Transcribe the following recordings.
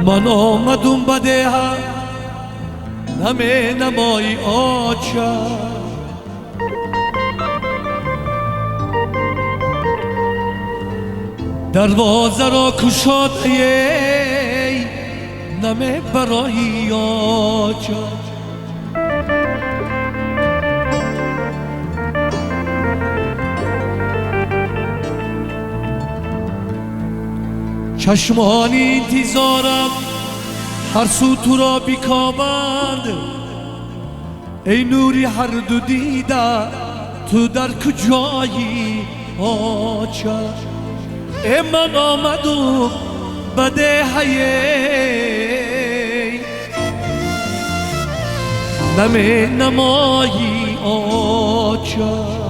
من آمدم بده همه نمای آچه دروازه را کشاد ای نمه برای آچه چشمانی انتظارم هر سو تو را بیکابند ای نوری هر دو دیده تو در کجایی آچه ای من آمدم بده هی نمی نمایی آچه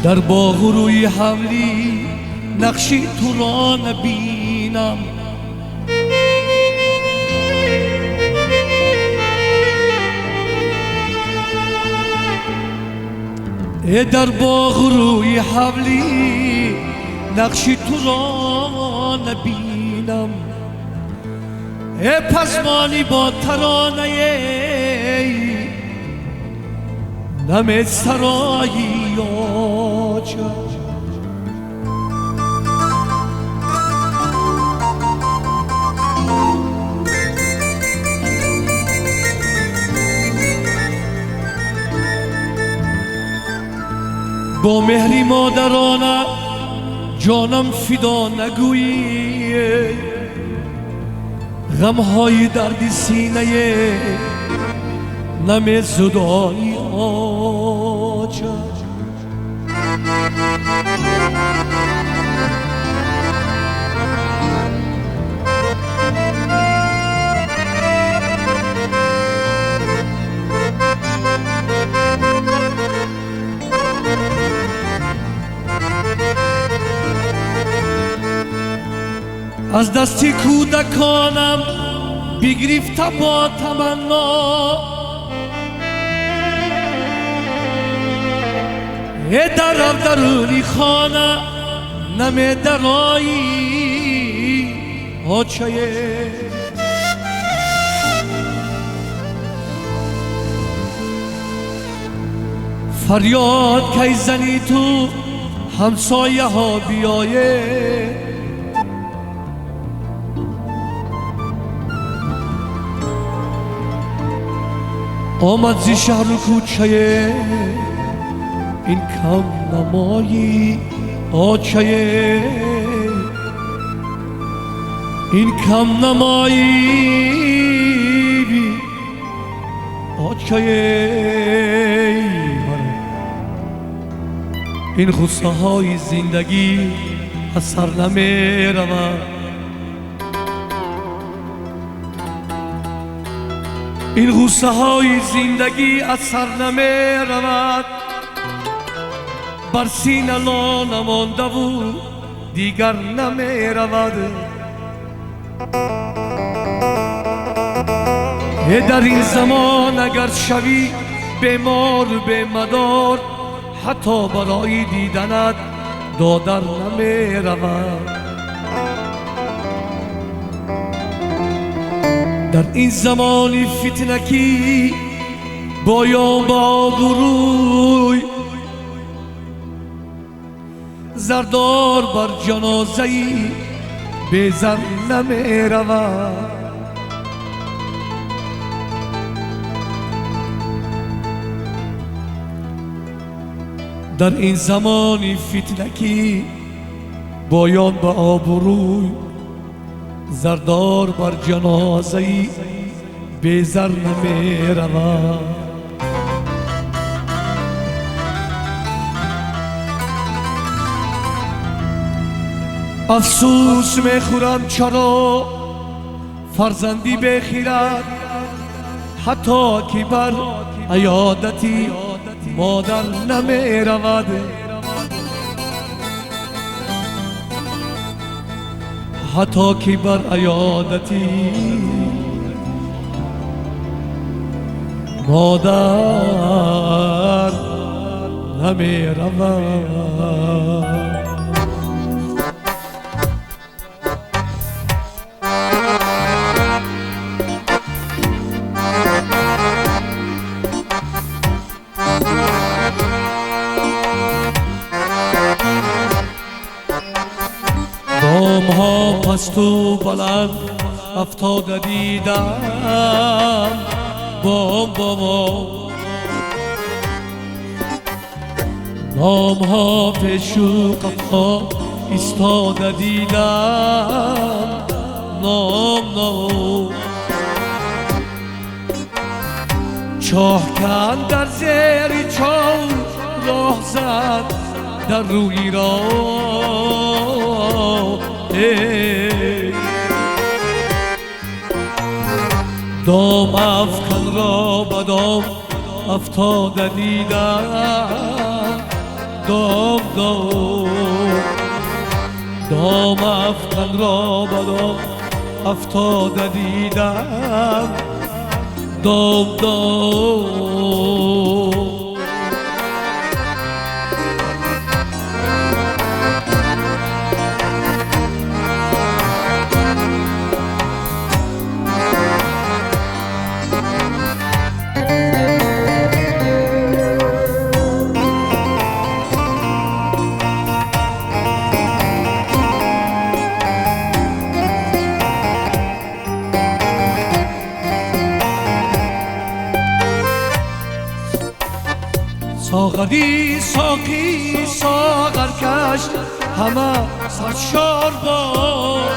در باغ روی حملی نقشی تو را نبینم در باغ روی حملی نقشی تو را نبینم پزمانی با ترانه نم سرایی آچه با مهری مادرانه جانم فدا نگویی غمهای درد سینه نم زدایی آچه از دستی کودکانم بگرفته با تمنا درم درونی خانه نمی درایی آچه فریاد که زنی تو همسایه ها بیایه آمد زی شهر و کوچه این کم نمایی آچه این کم نمایی آچه این غصه های زندگی از سر نمی رود این غصه های زندگی از سر نمی رود بر سینه لا نمانده و دیگر نمی رود در این زمان اگر شوی بیمار به مدار حتی برای دیدنت دادر نمی رود در این زمانی فتنکی باید با بروی زردار بر جنازه‌ای به زر نمی رود در این زمانی فتنکی باید با آبروی زردار بر جنازه‌ای به زر نمی رود افسوس می خورم چرا فرزندی بخیرد حتی که بر عیادتی مادر نمی رود حتی که بر عیادتی مادر نمی روم. دام ها پست و بلند افتاده دیدم، بام بام نام ها پیش و قفا ایستاده دیدم، نام نام چاه کن در زیر چاه راه زد در روی راه، دام افکن را بدام افتاده دیدم، دام دام دام افکن را بدام افتاده دیدم، دام دام ساغری ساقی ساغر کش همه سرشار باد،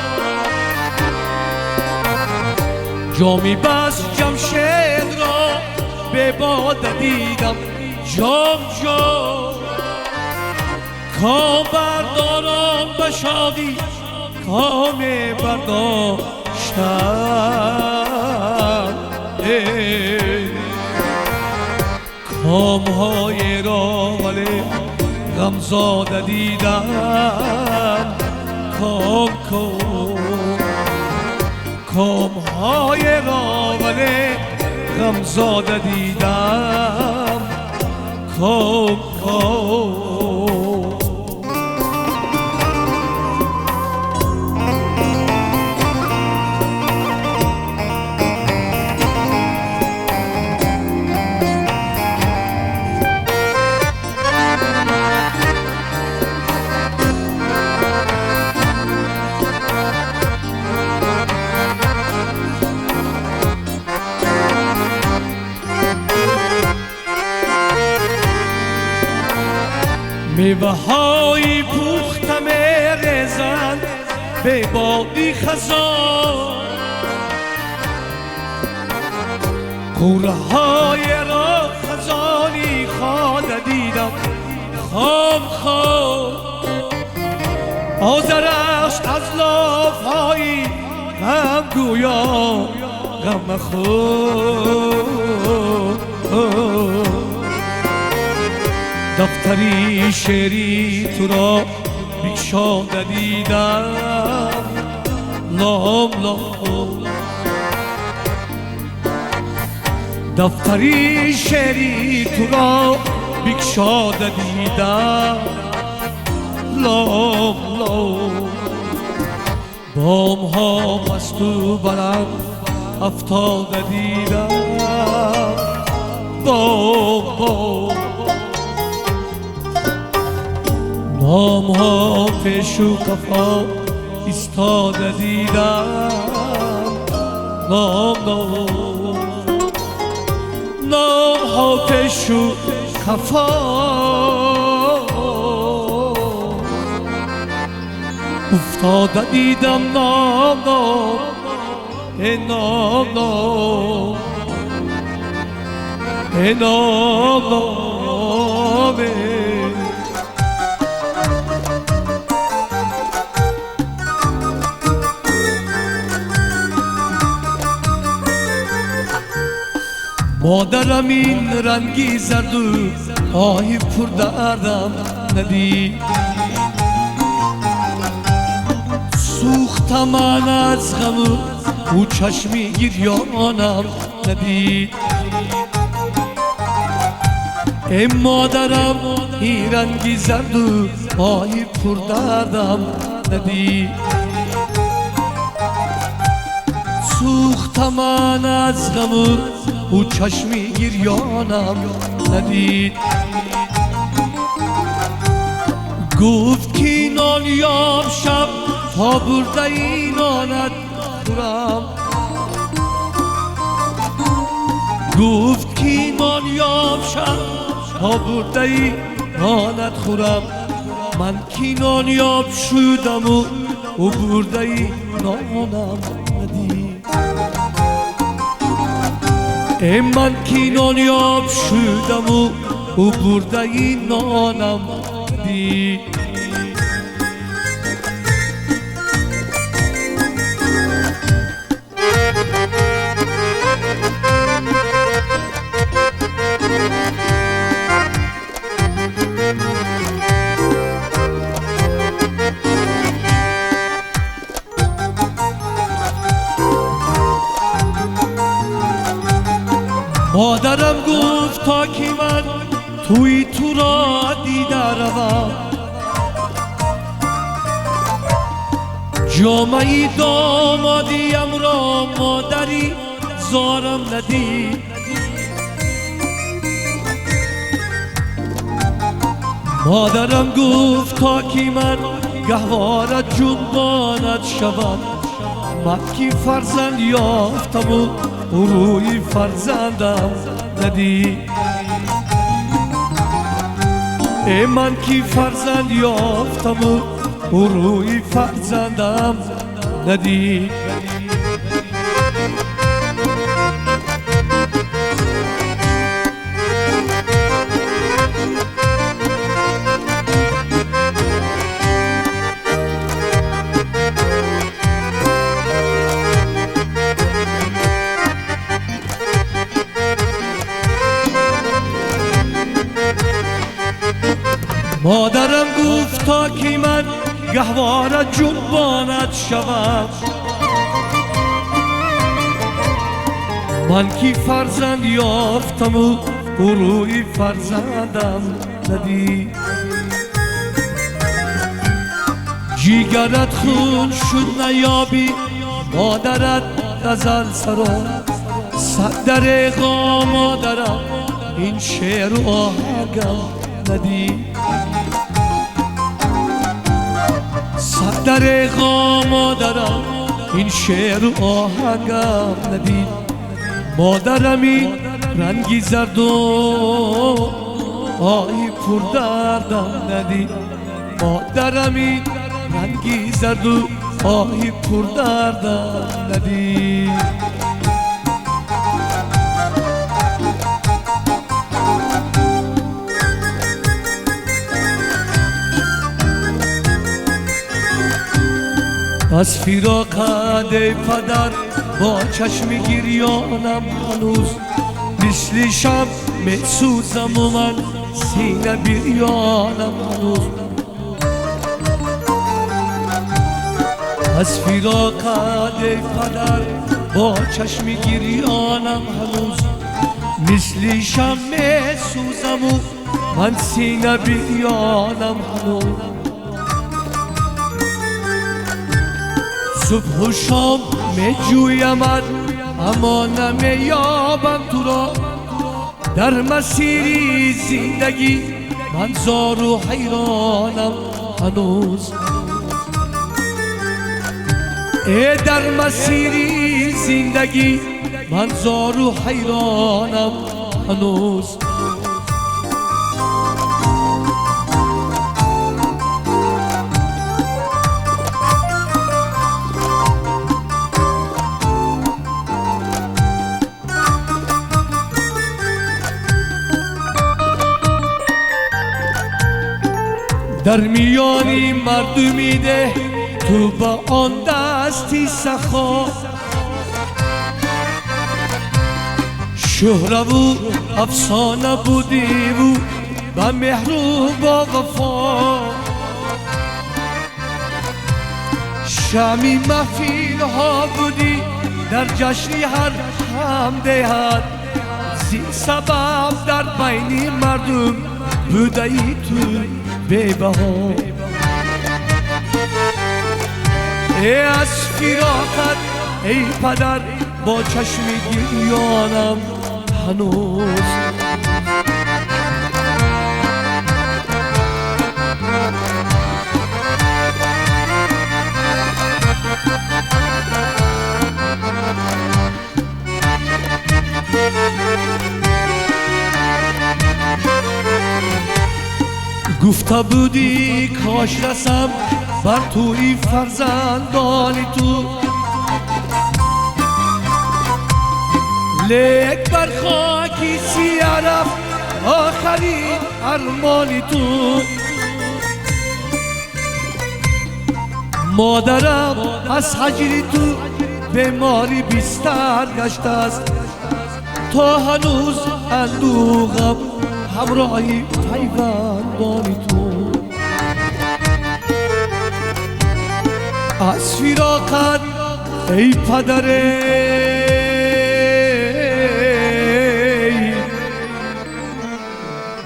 جامی بس جمشید را به باد دیدم، جام جام کام بردارم به شادی کام برداشتن، کام های را ولی غم زاده دیدم، کام کام کام های را ولی غم زاده دیدم، کام کام میوه های پخته میریزند به بادی خزان، قوره های را خزانی خواده دیدم، خام خام آذرش از لاف های غم گویا غم خود، دفتری شعری تو را بگشاده دیدم، لام لام دفتری شعری تو را بگشاده دیدم، لام لام بام ها پست و بلند افتاده دیدم، بام بام نام ها پیش و کفا ایستاده دیدم، نام نام نام ها پیش و کفا افتاده دیدم، نام نام نام نام نام نام مادرم این رنگی زرد و آهی پر دردم ندید، سوخت سوختم من از غم او چشمی گریانم ندید. ای مادرم این رنگی زرد و آهی پر دردم ندید. سوختم من از غم او چشمی گریانم ندید. گفت که نان یاب شب تا برده این نانت خورم. گفت که نان یاب شب تا برده این نانت خورم. من که نان یاب شدم و او برده این نانم ندید. ای من که نان یاب شدم و او برده این نانم ندید. مادرم گفت تا که من توی تو را دیده روم. جامعه دامادیم را مادری زارم ندید. مادرم گفت تا که من گهواره جنبانت شوم. من که فرزند یافتم و روی فرزندم ندید. ای من که فرزند یافتم و روی فرزندم ندید. مادرم گفت تا که من گهواره جنبانت شوم. من که فرزند یافتم و روی فرزندم ندید. جیگرت خون شد نیابی مادرت غزل سرا. صدر غا مادرم این شعر و آهنگم ندید. صدر غا مادرم این شعر و آهنگم ندید. مادرم این رنگی زرد و آهی پر دردم ندید. مادرم این رنگی زرد و آهی پر دردم ندید. از فراقت ای پدر با چشم گریانم هنوز. مثل شب میسوزم و من سینه بریانم هنوز. از فراقت ای پدر با چشم گریانم هنوز. مثل شب میسوزم و من سینه بریانم هنوز. صبح و شام می جویمت اما نمیابم تو را. در مسیری زندگی من زار و حیرانم هنوز. ای در مسیری زندگی من زار و حیرانم هنوز. در میانی مردمی ده تو با آن دستی سخا. شهره و افسانه بودی و مهر و با وفا. شمی محفیل ها بودی در جشنی هر همدهد، زین سبب در بین مردم بوده ای تو ببها. ای از فراقت ای پدر با چشم گریانم هنوز. گفته بودی کاش رسم بر توی فرزندان تو، لیک بر خاکی سیه رفت آخرین ارمان تو. مادرم از هجر تو بیماری بیستر گشته است، تا هنوز اندوغم همراهی پیوندان تو. از فراقت ای پدر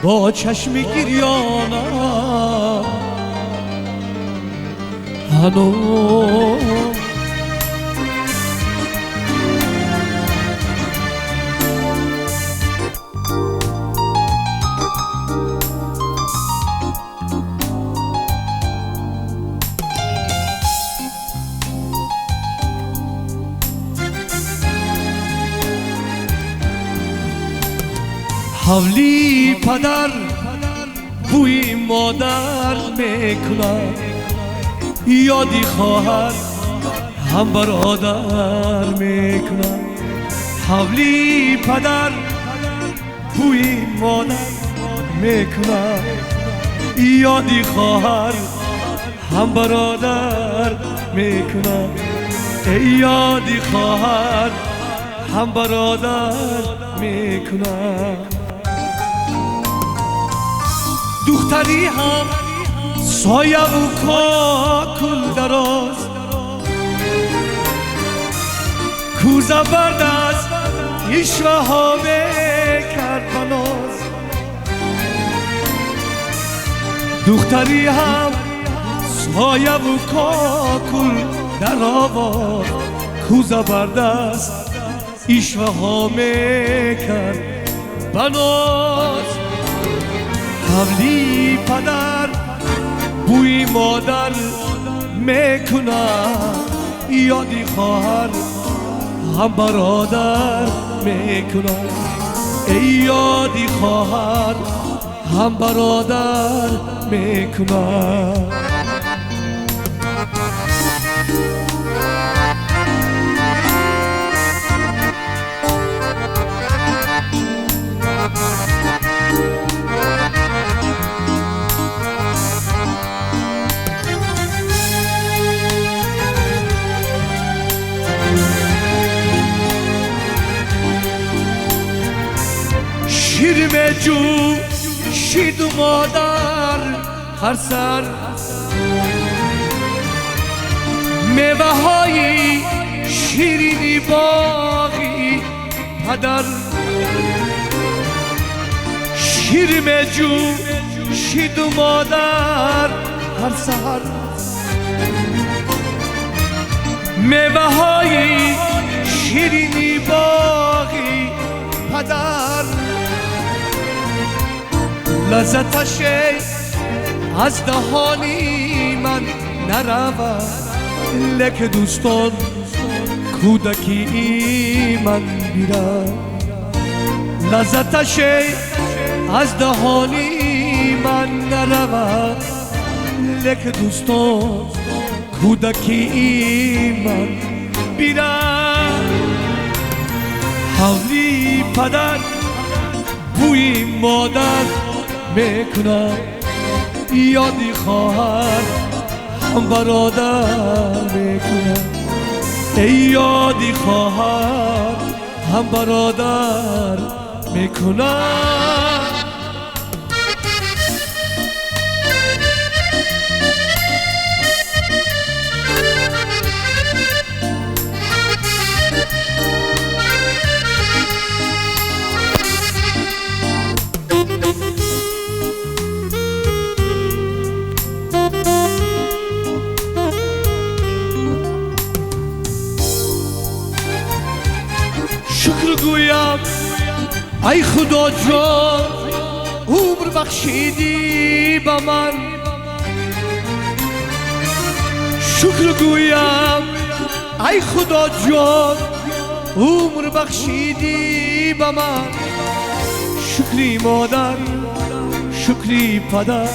با چشم گریانم هنوز. حولی پدر بوی مادر میکنم، یادی خواهر هم برادر میکنم. حولی پدر بوی مادر میکنم، یادی خواهر هم برادر میکنم. ای یادی خواهر هم برادر میکنم. دختری هم سایه و کاکل دراز، کوزه برد از عشوه ها بکرد بناز. دختری هم سایه و کاکل در آواز، کوزه برد از عشوه ها میکرد بناز. حولی پدر بوی مادر میکنم، یادی خواهر هم برادر میکنم. ای یادی خواهر هم برادر میکنم. شیر جو شید و مادر هر سر، میوه های شیرینی باغی پدر. شیر جو شید و مادر هر سر، میوه های شیرینی باغی پدر. لذتش از دهانی من نرود، لک دوستان کودکی من بیرد. لذتش از دهانی من نرود، لک دوستان کودکی من بیرد. حولی پدر بوی مادر میکنم، یادی خواهر هم برادر میکنم. ای یادی خواهر هم برادر میکنم. ای خدا جان عمر بخشیدی به من شکر گویم ای خدا جان عمر بخشیدی به من شکری مادر شکری پدر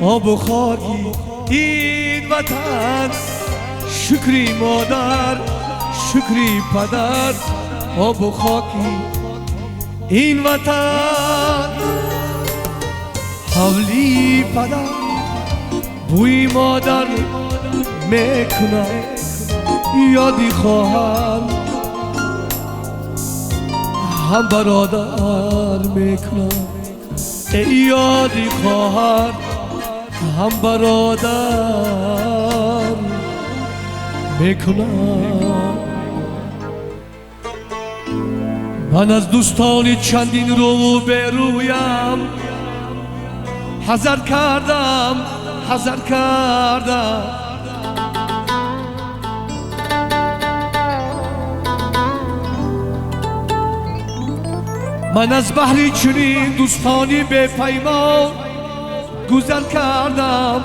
آب و خاکی این وطن شکری مادر شکری پدر آب و خاکی این وطن حولی پدر بوی مادر میکنم یادی خواهر هم برادر میکنم ای یادی خواهر هم برادر میکنم من از دوستانی چندین رو به رویم حذر کردم من از بحری چنین دوستانی به پیمان گذر کردم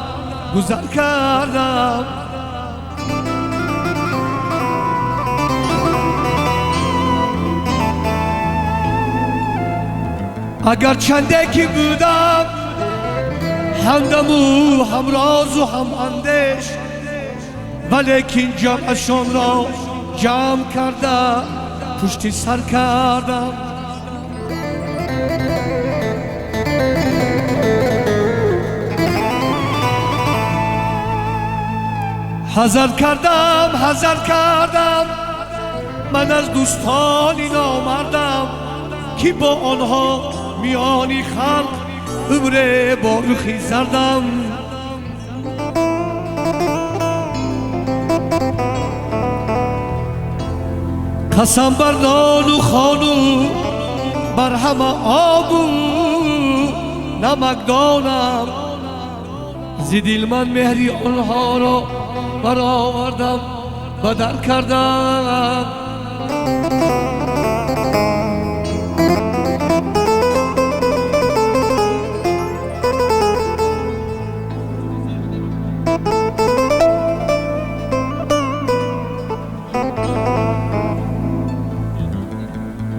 اگر چنده که بودم همدم و همراز و هم اندیش ولیکن جمعشان را جمع کرده پشت سر کردم حذر کردم من از دوستانی نامردم که با آنها میانی خلق عمر بارخی زردم قسم بر نان و خانو بر همه آب و نمک دانم ز دل من مهری آنها را برآوردم بدل کردم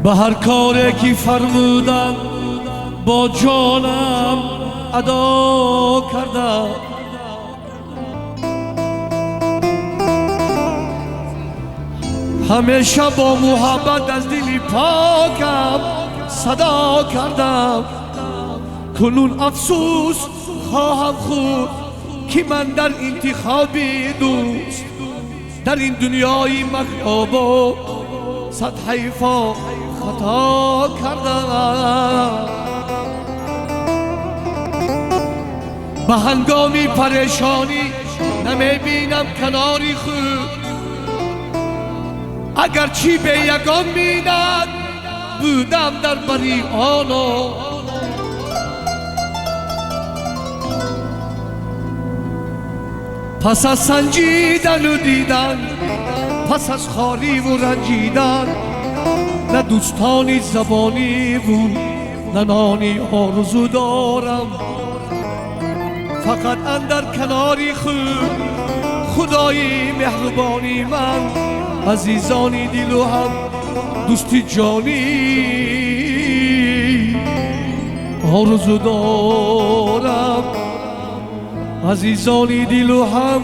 به هر کاری که فرمودن با جانم ادا کردم همیشه با محبت از دلی پاکم صدا کردم کنون افسوس خواهم خود که من در انتخابی دوست در این دنیای مخلوب و صد حیفا خطا کردم به هنگامی پریشانی نمیبینم کناری خود اگرچه به یگان بیند بودم در بری آنو پس از سنجیدن و دیدن پس از خاری و رنجیدن نه دوستانی زبانی بود نه نانی آرزو دارم فقط اندر کناری خود خدای مهربانی من عزیزانی دل و هم دوستی جانی آرزو دارم عزیزانی دل و هم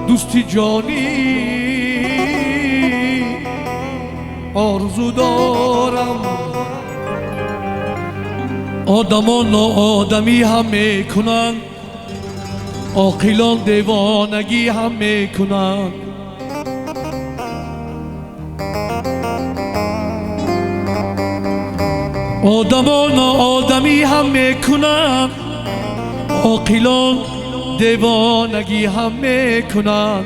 دوستی جانی آرزو دارم آدمان ناآدمی هم میکنن عاقلان دیوانگی هم میکنن آدمان ناآدمی هم میکنن عاقلان دیوانگی هم میکنن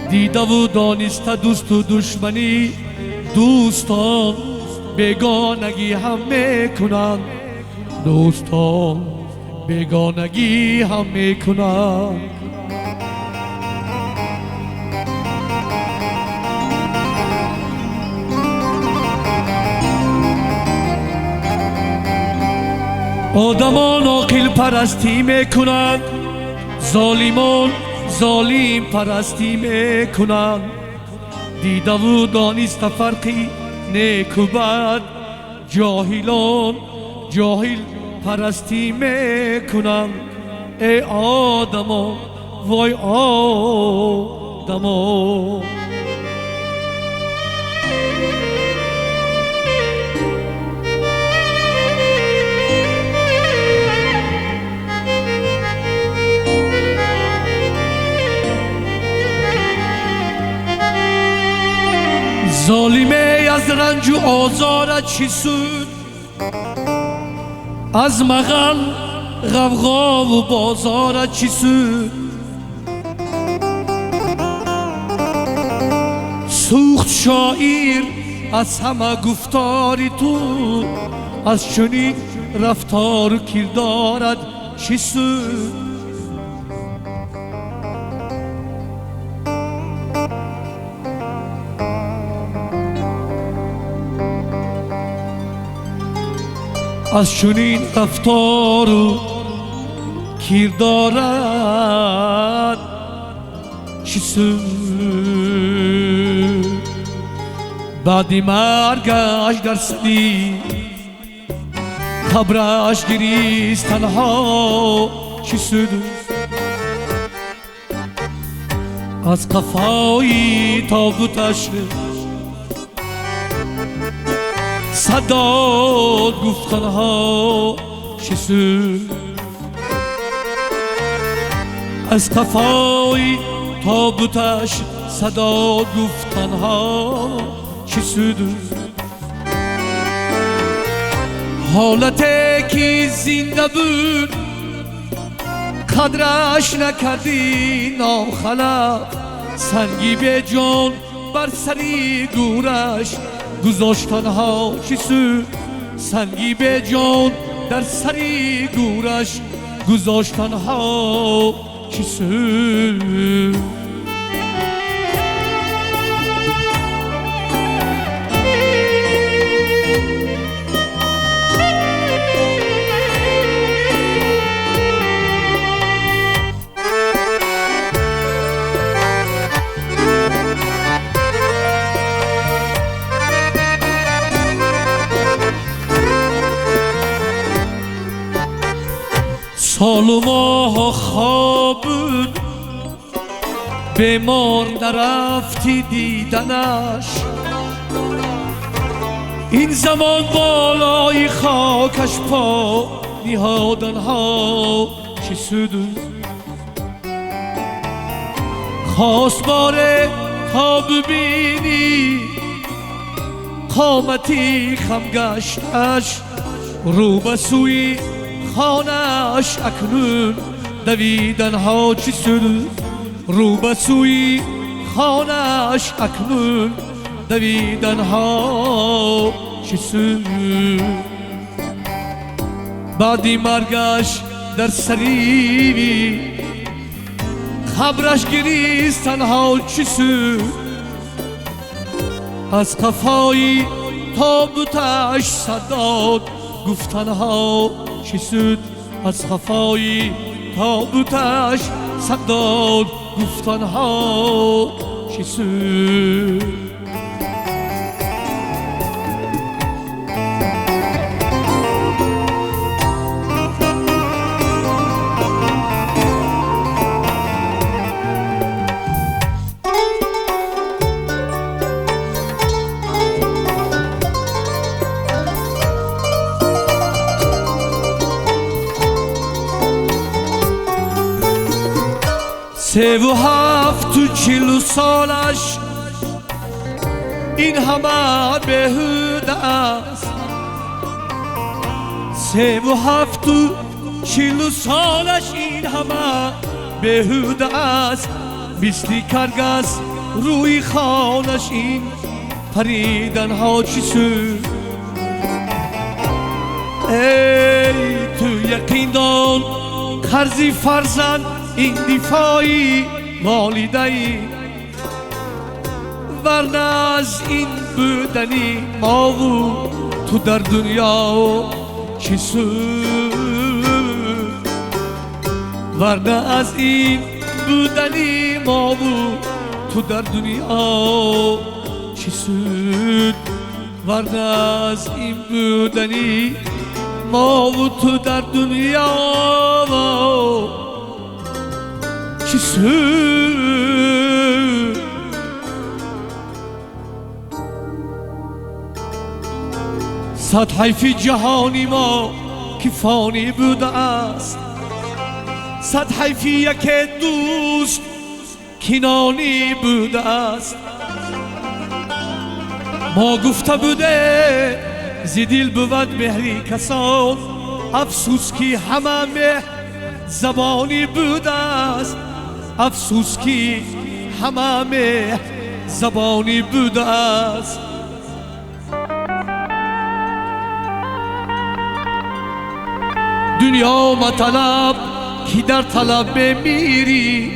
دیده و دانسته دوست و دشمنی دوستان بیگانگی هم میکنن دوستان بیگانگی هم میکنن آدمان عاقل پرستی میکنند، ظالمان ظالم پرستی میکنند. دیده و دانسته فرقی نیک و بد، جاهلان جاهل پرستی میکنند. ای آدما وای آدما، ظالمه از رنج و آزارت چی سود؟ از مغن غوغا و بازارت چی سود؟ سوخت شاعر از همه گفتاری تو، از چنین رفتار و کردارت چی سود؟ از چنین رفتار و کردارت چی سود؟ بعد مرگش در سلی قبرش گریست تنها چی سود؟ از قفای تابوتش صداد گفتنها چی سود؟ از قفای تابوتش صداد گفتنها چی سود؟ حالتی که زنده بود قدرش نکردی ناخلق، سنگی به جان بر سری گورش گذاشتنها چی سود؟ سنگی به جان در سری گورش گذاشتنها چی سود؟ سال و ماه خواب بود بیمار نرفتی دیدنش، این زمان بالای خاکش پا نهادنها چی سود؟ خواست باره تا ببینی قامتی خم گشتش، رو به سوی خانه‌اش اکنون دویدنها چی سود؟ رو به سوی خانه‌اش اکنون دویدنها چی سود؟ بعد مرگش در سری خبرش گریستنها چی سود؟ از قفای تابوتش صداد گفتنها چی سود؟ از قفای تابوتش صداد گفتنها چی سود؟ سه و هفت و 40 سالش این همه بهوده است، سه و هفت و 40 سالش این همه بهوده است. مثل کرگس روی خانش این پریدنها چی سود؟ ای تو یقین دان قرضی فرزند این دفاعی والدهی، ورنه از این بودنی ما و تو در دنیا چی سود؟ ورنه از این بودنی ما بود تو در دنیا چی سود ورنه از این بودنی ما بود تو در دنیا چی سود صد حیفی جهانی ما که فانی بوده است صد حیفی یک دوست کنانی بوده است ما گفته بوده زدیل بود مهری کسان افسوس که همه مهر زبانی بوده است افسوس که همه مهر زبانی بوده است دنیا مطلب که در طلب میری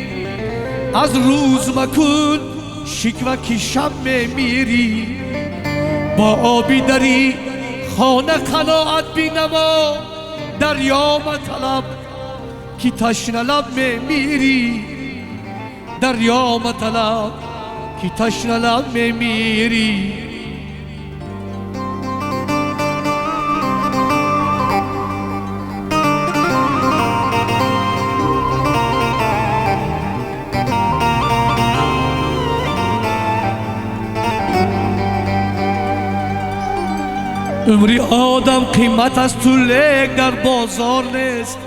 از روز مکن شکوه که شب میری با آبی دری خانه قناعت بینما دریا مطلب که تشنه لب میری دریا مطلب که تشنه لب میری عمری آدم قیمت است تو لیک در بازار نیست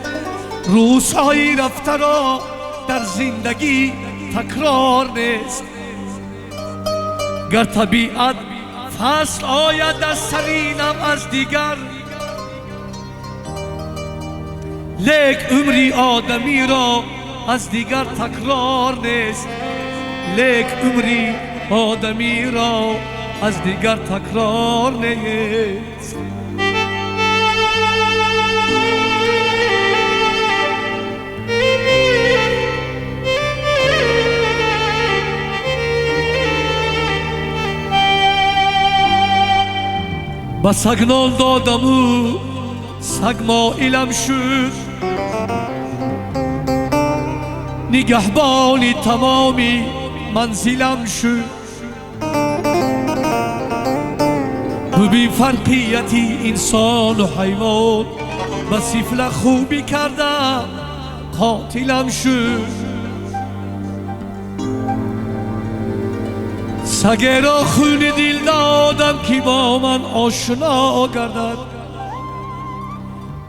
روزهایی رفته را در زندگی تکرار نیست گر طبیعت فصل آید در سرینم از دیگر لیک عمری آدمی را از دیگر تکرار نیست لیک عمری آدمی را از دیگر تکرار نیست با سگ نان دادم و سگ مایلم شد نگهبانی تمامی منزلم شد ببین فرقیتی انسان و حیوان بسیفل خوبی کردم قاتلم شد سگه را خون دل دادم که با من آشنا گردد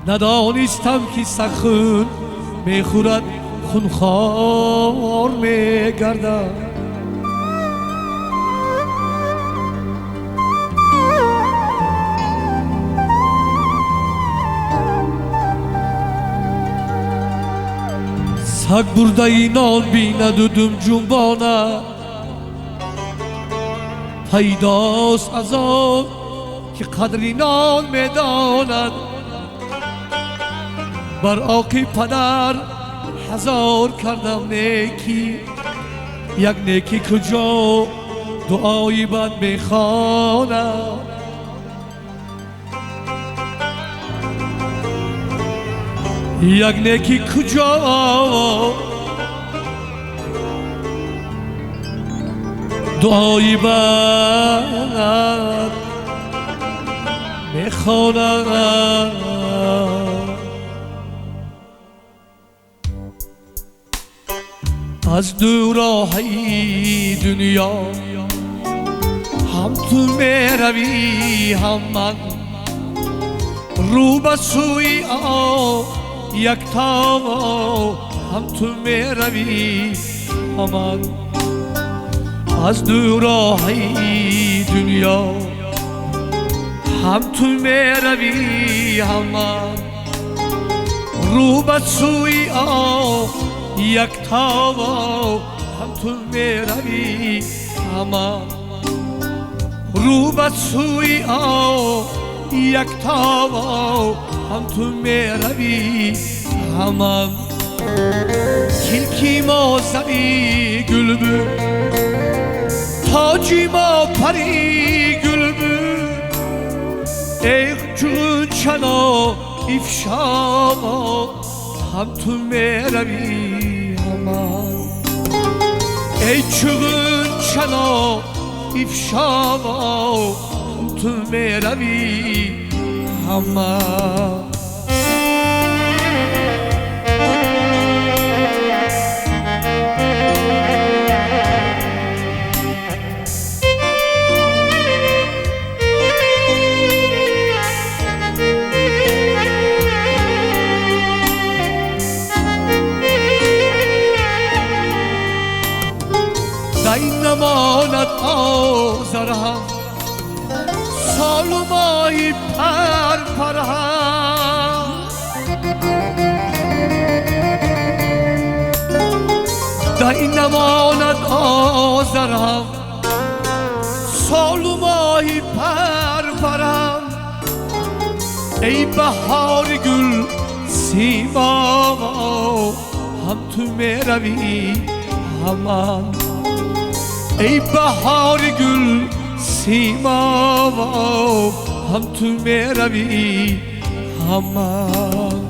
ندانستم که سگ خون میخورد خونخوار میگردد سگ برده ای نان بیند و دم جنباند پیداست از آن که قدری نان میداند بر آقی پدر هزار کردم نیکی یک نیکی کجا دعایی بد میخواند یک نیکی کجا دعایی بد میخواند از دوراهی دنیا هم تو میروی هم من رو به سوی یکتا هم تو میروی هم من از دوراهی دنیا هم تو میروی هم من رو به سوی یکتا هم تو میروی هم من رو به سوی یکتا هم تو میروی هم من کلکی ما زنی گل بود تاجی ما پری گل بود ایق جون چنا افشا هم تو میروی همان ای چون چنا افشاوا هم تو میروی همان دایی نماند آزرم سال و ماهی پر پر هم دایی نماند آزرم سال و ماهی پر پرم ای بهار گل سیما هم تو میروی همان ای بهار گل سیما هم تو میروی همان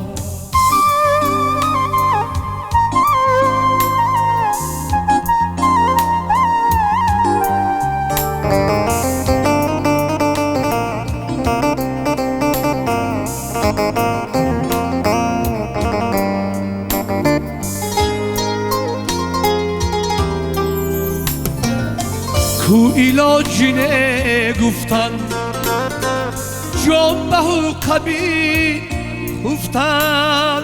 کو علاجی نگفتن جان به قبیل گفتن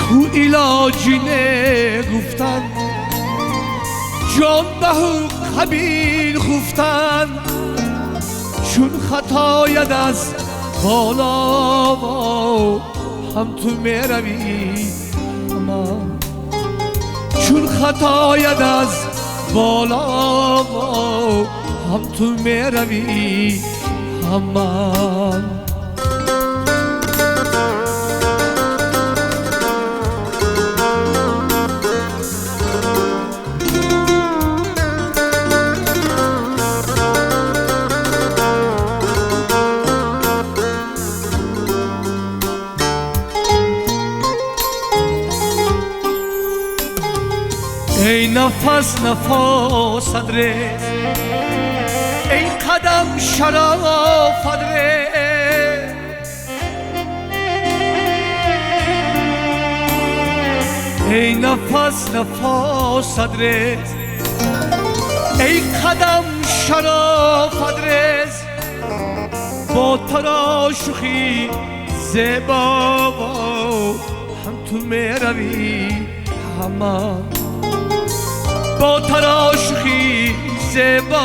کو علاجی نگفتن جان به قبیل گفتن چون خطاید از بالا هم تو میروی همان چون خطاید از بالا هم تو میروی همان ای نفس نفس ادرس ای قدم شرف ادرس ای نفس نفس ادرس ای قدم شرف ادرس با تراشخی زیبا هم تو میروی همان با تراشخی زیبا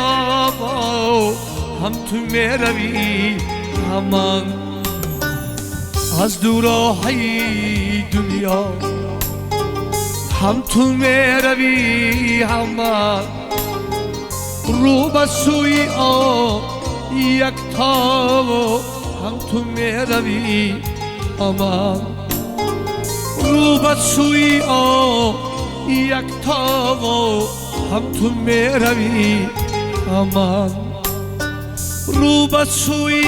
هم تو میروی همان از دورهای دنیا هم تو میروی همان رو به سوی یکتا هم تو میروی همان رو به سوی یکتا هم تو میروی همان رو به سوی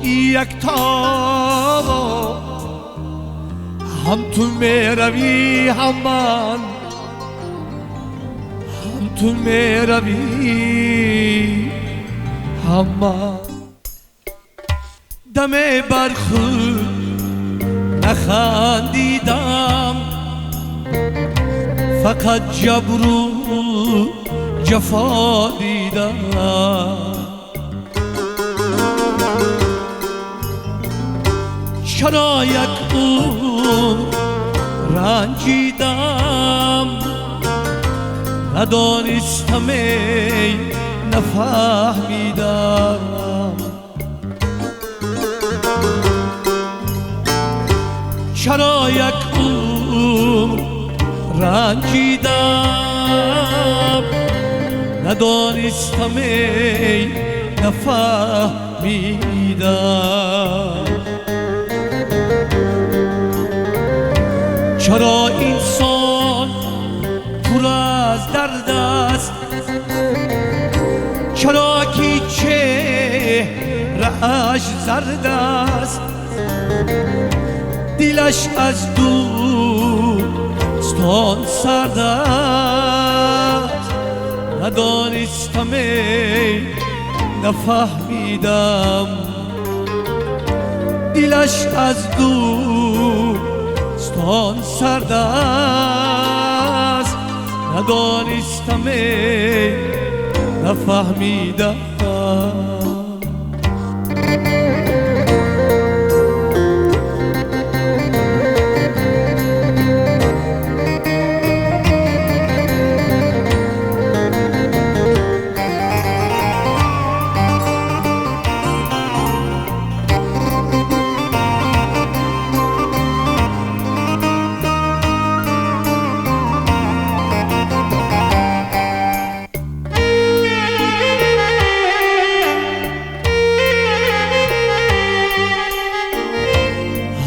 یکتا هم تو میروی همان هم تو میروی همان دم بر خود نخندیدم فقط جبر و جفا دیدم چرا یک عمر رنجیدم ندانستم ای نفهمیدم چرا یک عمر رنجیدم ندانستم ای نفهمیدم چرا انسان پر از درد است چرا که چهره اش زرد است، دلش از دوستان سرد است. ندانستم نفهمیدم، دلش از دوستان سرد است. ندانستم نفهمیدم.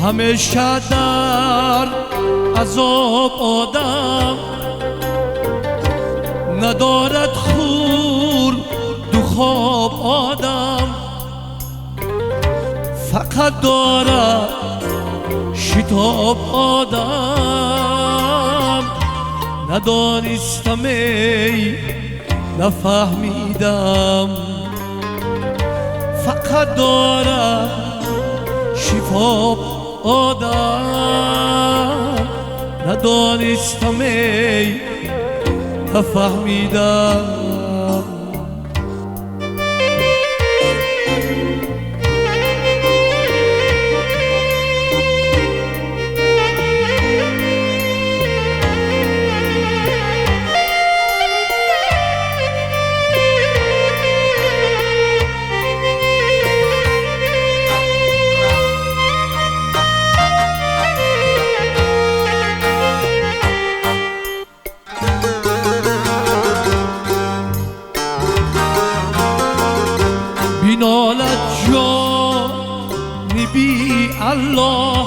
همیشه در عذاب آدم، ندارد خور دو خواب آدم. فقط دارد شتاب آدم. ندانستم نفهمیدم، فقط دارد شفاب آدم. ندانستم نفهمیدم. بینالت جانبی الله،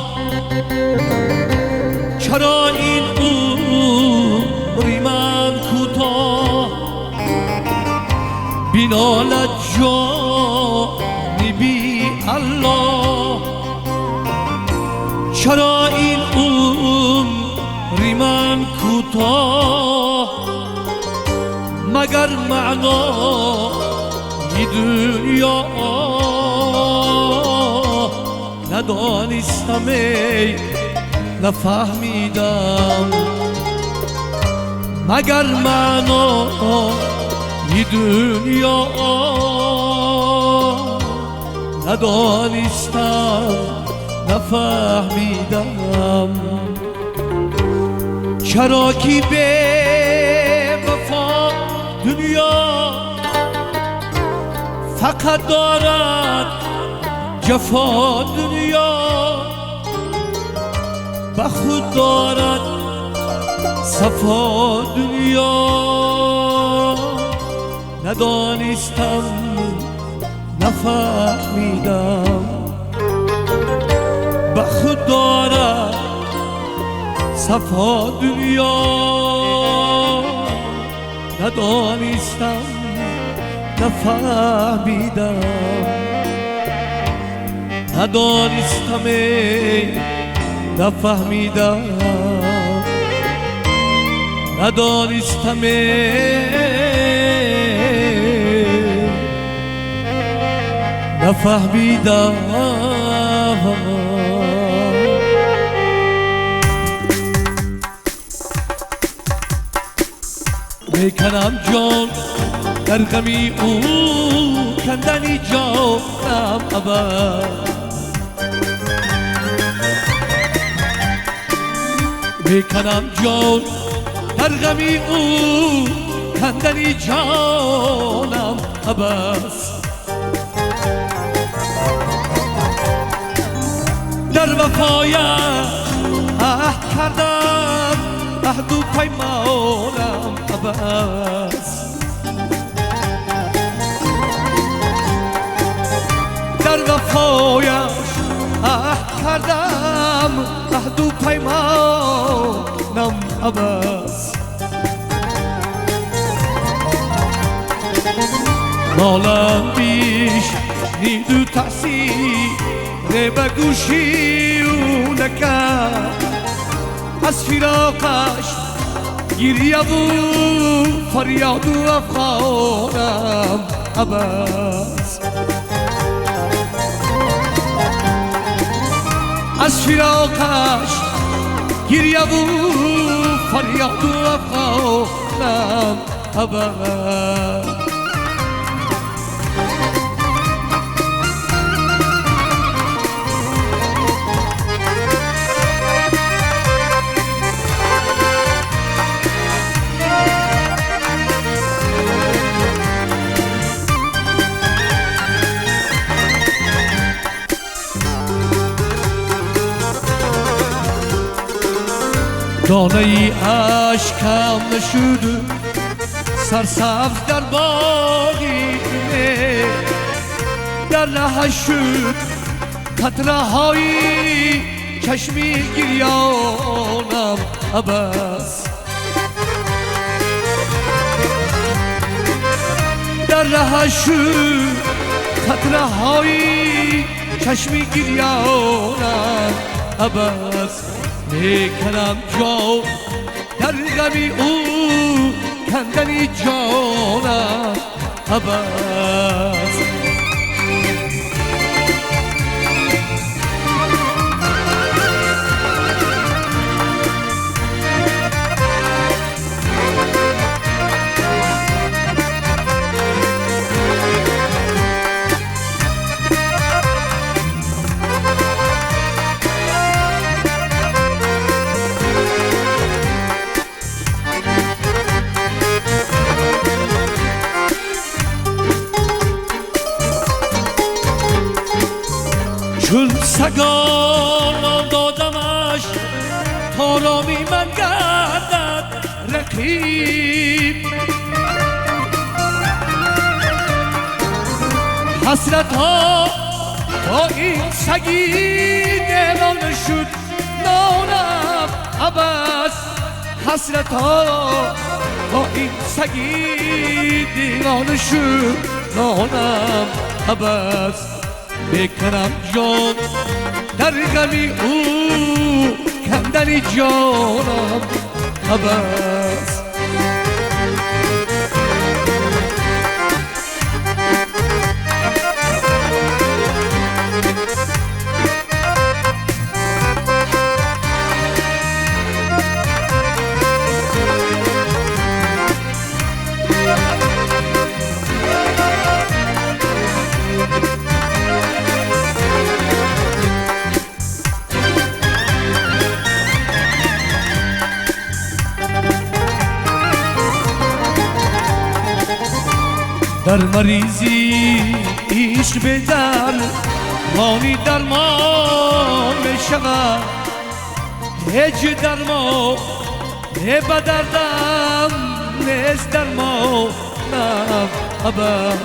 چرا این عمری من کوتاه. بینالت جانبی الله، چرا این عمری من کوتاه. مگر معنای دنیا ندانستم نفهمیدم. مگر معنای دنیا ندانستم نفهمیدم. چرا که به وفا دنیا فقط دارد جفا دنیا. به خود دارد صفا دنیا. ندانستم نفهمیدم، به خود دارد صفا دنیا. ندانستم نفهمیدم. ندانستم نفهمیدم. ندانستم نفهمیدم. میکنم جان در غمی او، کندنی جانم ابد. میکنم جان در غمی او، کندنی جانم ابد. در وفایش عهد کردم، عهد و پیمانم ابد. در وفایش عهد کردم، عهد و پیمانم ابد. نالم بیش نیدو تحصیل بگوشی و نکرد از فراقش گریه و فریاد و افغانم عباس از فراقش گریه و فریاد و افغانم عباس دانه ای اشکم نشد سرسبز در باغی در ره شد قطره های چشمی گریانم عباس در ره شد قطره های چشمی گریانم عباس میکنم جا در غمی او کندنی جانم عباس چون سگان دادمش تا رامی من گردد رقیب حسرت ها با این سگی دیوانه شد نانم عباس حسرت ها با این سگی دیوانه شد نانم عباس بکنم جان در غمی او کندنی جانم عباس در مریضی عشق به درمانی درمان می شود هیچ درمان به دردم نیست درمانم عباس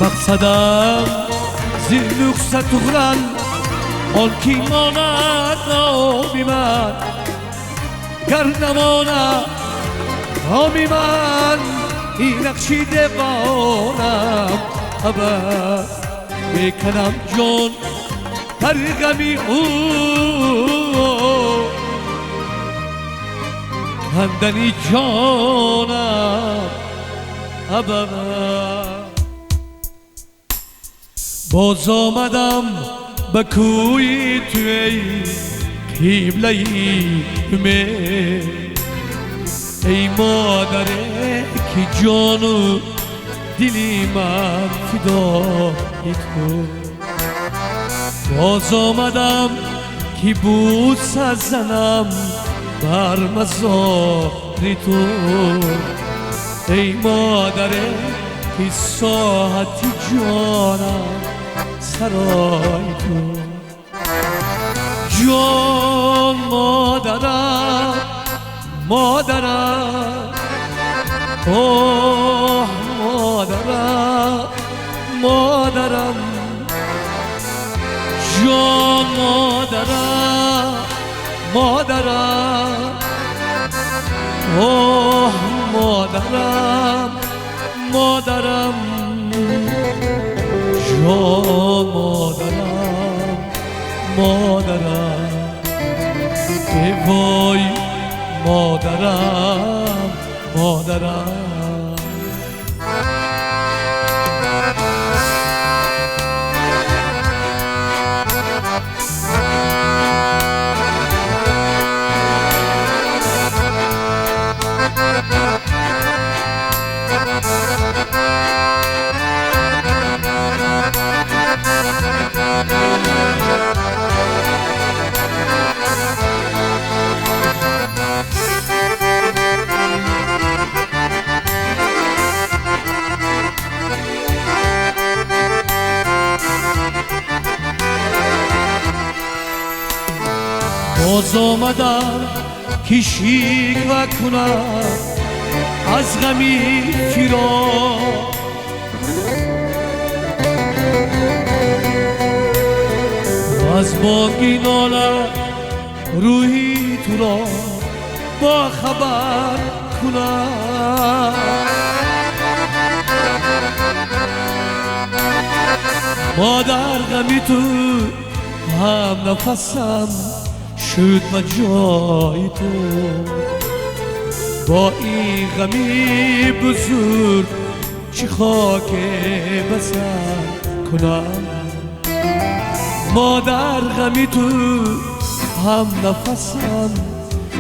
مقصدم زیر نقصه تغرن آن کی ماند نامی من گر نماند نامی من این نقشی دیوانم عباس میکنم جان در غمی او کندنی جانم عباس باز آمدم به کوی توی قبله ای مادره که جان و دلی من فدای تو باز آمدم که بوس زنم بر مزار تو ای مادره که ساعت جانم سرای تو جان مادرم مادرم اوه مادرم مادرم جان مادرم مادرم اوه مادرم مادرم جان مادرم مادرم ای وای مادرم مادرم باز آمدم که شکوه کنم از غمی فراق از بانگی ناله روحی تو را با خبر کنم مادر غمی تو هم نفسم شد و جای تو با این غمی بزرگ چی خاک بسر کنم مادر غمی تو هم نفسم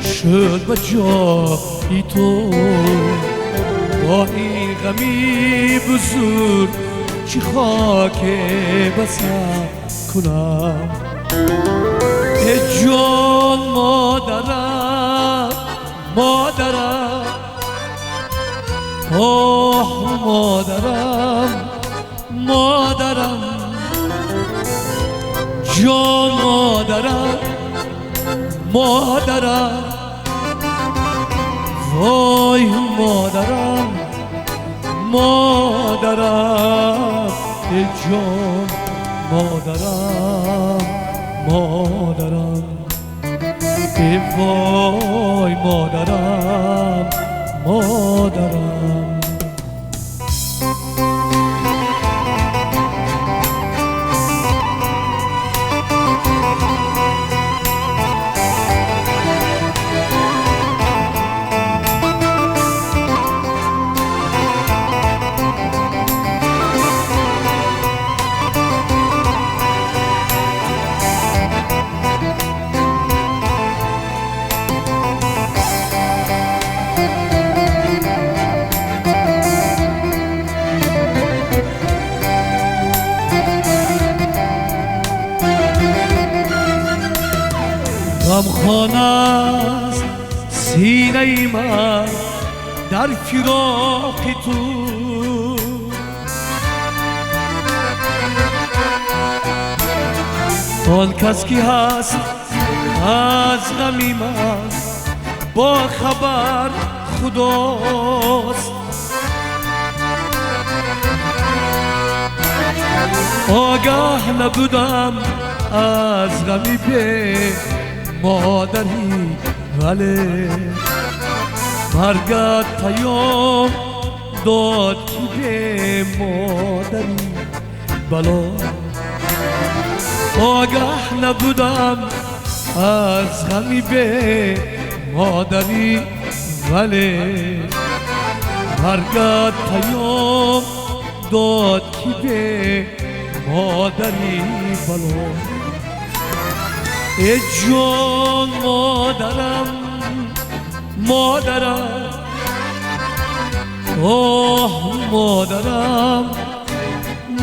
شد و جای تو با این غمی بزرگ چی خاک بسر کنم ای جان مادرم مادرم آه مادرم مادرم جان مادرم مادرم وای مادرم مادرم ای جان مادرم مادرم ای وای مادرم مادرم غمخوان است سینه من در فراق تو آن کس کی هست از غمی من با خبر خداست آگاه نبودم از غمی به مادری ولی مرگت پیام داد که به مادری بلا آگاه نبودم از غمی به مادری ولی مرگت پیام داد که به مادری بلا ای جان مادرم مادرم آه مادرم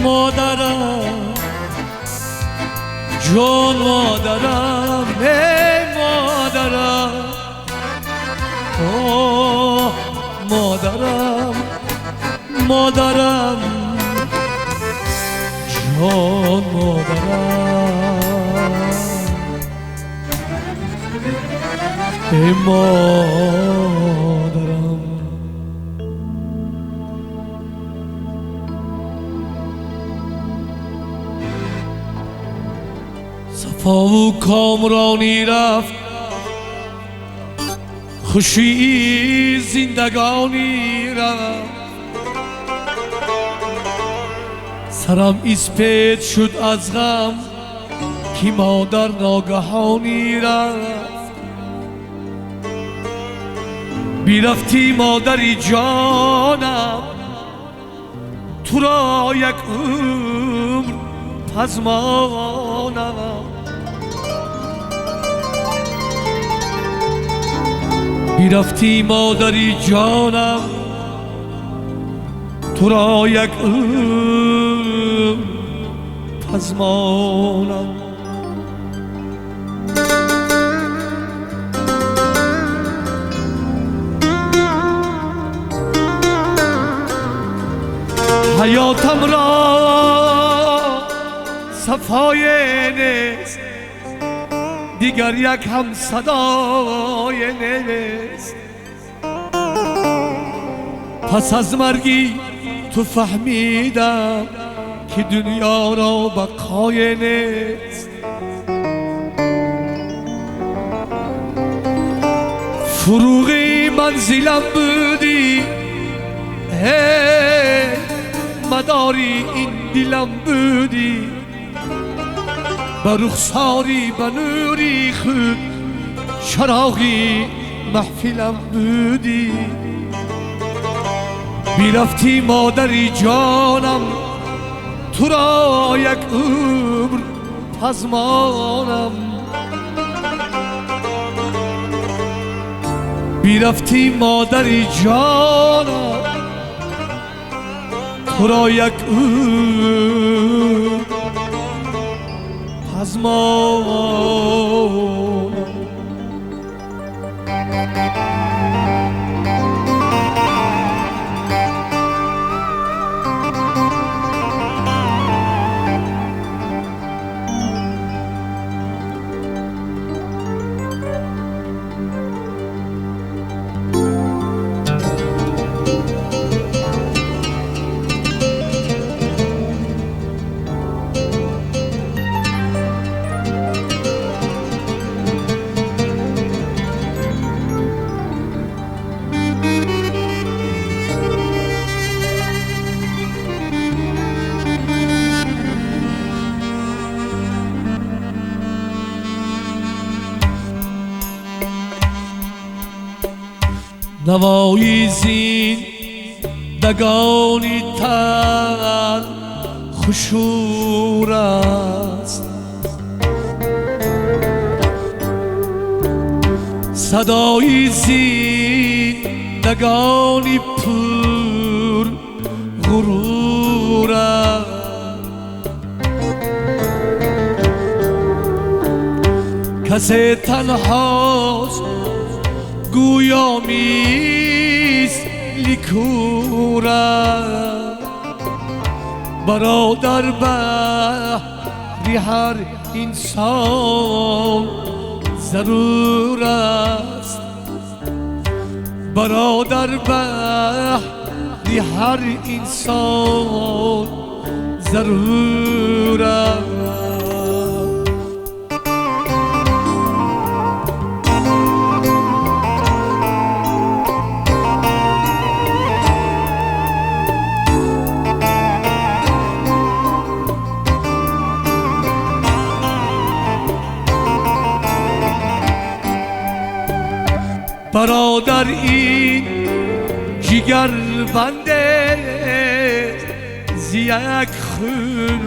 مادرم جان مادرم ای مادرم آه مادرم مادرم جان مادرم ای مادرم صفا و کامرانی رفت خوشی زندگانی را سرم اسپید شد از غم که مادر ناگهانی رفت بیرفتی مادری جانم تو را یک عمر پزمانم بیرفتی مادری جانم تو را یک عمر پزمانم حیاتم را صفای نیست دیگر یک هم صدای نیست پس از مرگی تو فهمیدم که دنیا را بقای نیست فروغی منزلم بودی هی مداری این دلم بودی با رخساری با نوری خود چراغی محفلم بودی بیرفتی مادری جانم تو را یک عمر پزمانم بیرفتی مادری جانم تو را یک عمر پزمانم نوای زندگانی تن خشور است صدای زندگانی پر غرور است کسی تنهاست گویا میست لیکورا برادر بحری هر انسان ضرور است برادر بحری هر انسان ضرور است برادر این جگر بنده زی یک خون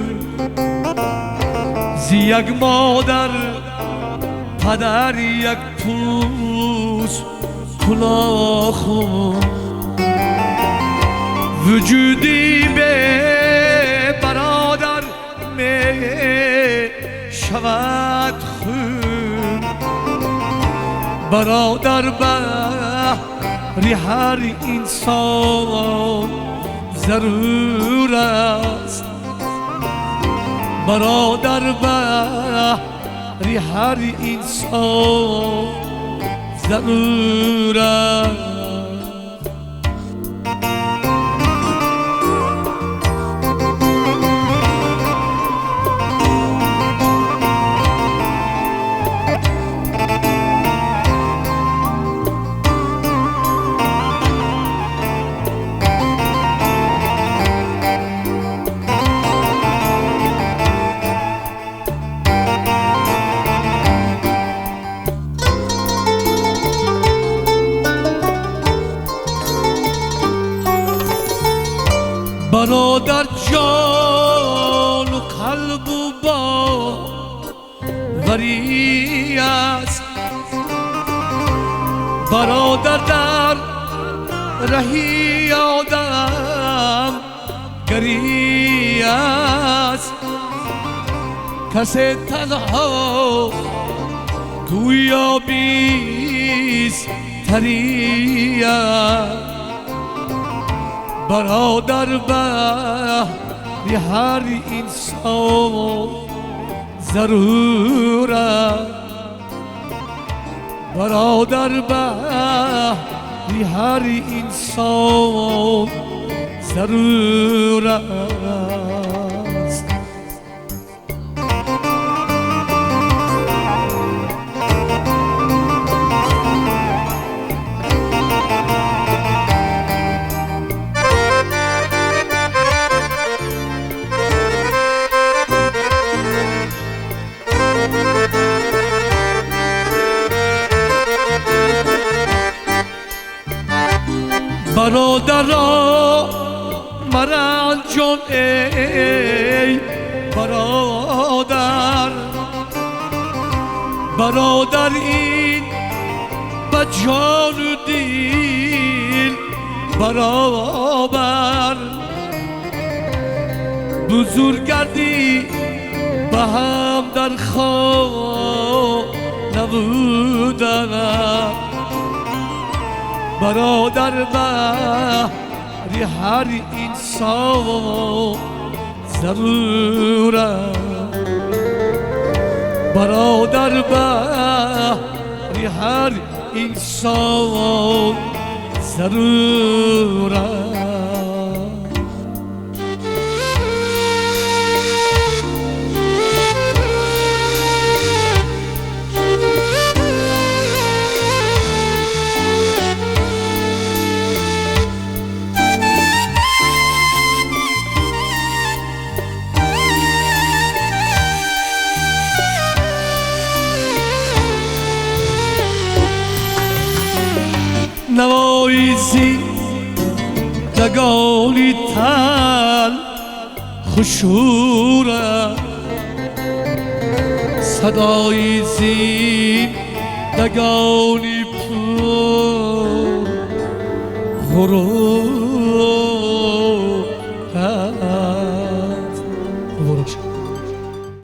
زی یک مادر پدر یک پوست کلاخون وجودی به برادر می شود خون برادر بحری هر انسان ضرور است برادر بحری هر انسان ضرور است برادر جان و قلب و باوری است، برادر در رهی آدم گری است. کسی تنها گویا بیستری است، برادر به هر انسان ضرور است، برادر به هر انسان ضرور است. برادرا مرنجان ای برادر، برادر این به جان و دل برابر، بزرگ گردی به هم در خواه نبودن، برادر بر هر انسان ضرور است، برادر بر هر انسان ضرور است. نوای زندگانی تل خشور است، صدای زندگانی پر غرور